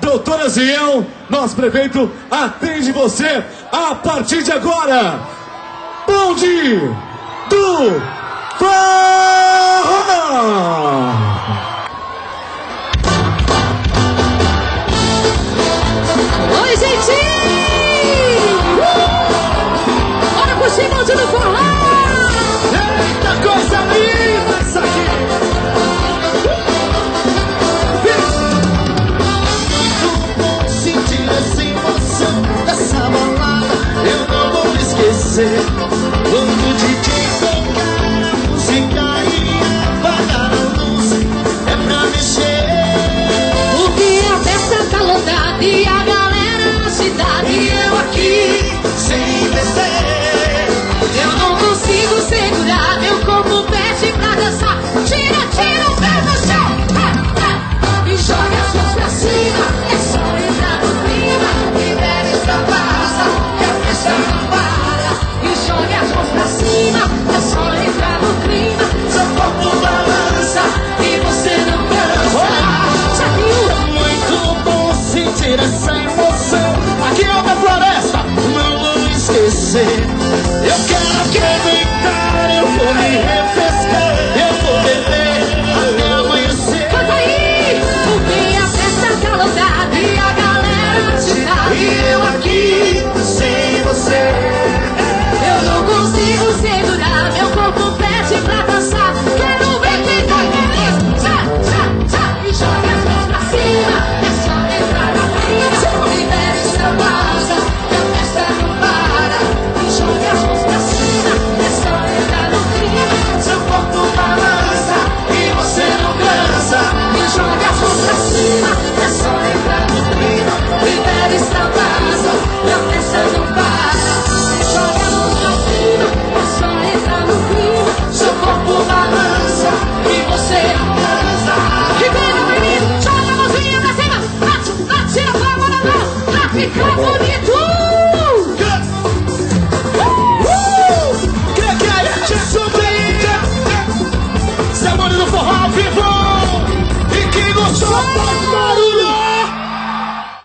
Doutora Ziel, nosso prefeito, atende você a partir de agora. Bonde do Forró! Oi, gente! Bora curtir Bonde do Forró! Eita, coisa linda isso aqui! Muito bom sentir essa emoção dessa balada, eu não vou me esquecer. Quando o DJ tocar a música e apagar a luz, é pra mexer. Porque a festa tá lotada e a galera na cidade, e eu aqui Sem descer, eu não consigo segurar, meu corpo pede pra dançar. Tira, tira o pé do chão, e joga as mãos pra cima. É só entrar no clima, libera essa passa, que a festa não para. E joga as mãos pra cima, é só entrar no clima. seu corpo balança E você não cansa. Já viu? Muito bom sentir essa emoção aqui na floresta, não vou esquecer. Eu quero aproveitar, eu vou me refrescar, eu vou beber até amanhecer. Canta aí! Porque a festa tá lotada e a galera na cidade, E eu aqui sem você. eu não consigo segurar, meu corpo pede pra dançar. Quero ver quem tá feliz. Tchá, tchá, tchá. E joga as mãos pra cima, é só entrar na clima. Libera essa pausa, que a festa não para. E joga as mãos pra cima, é só entrar no clima. Seu corpo balança e você não cansa. E joga as mãos pra cima, é só entrar no clima. Libera essa pausa, que a festa não para. E joga as mãos pra cima, é só entrar no clima. Seu corpo balança e você não cansa. E vem no menino, joga a mãozinha pra cima. Bate, bate a palma na mão, pra ficar bonito.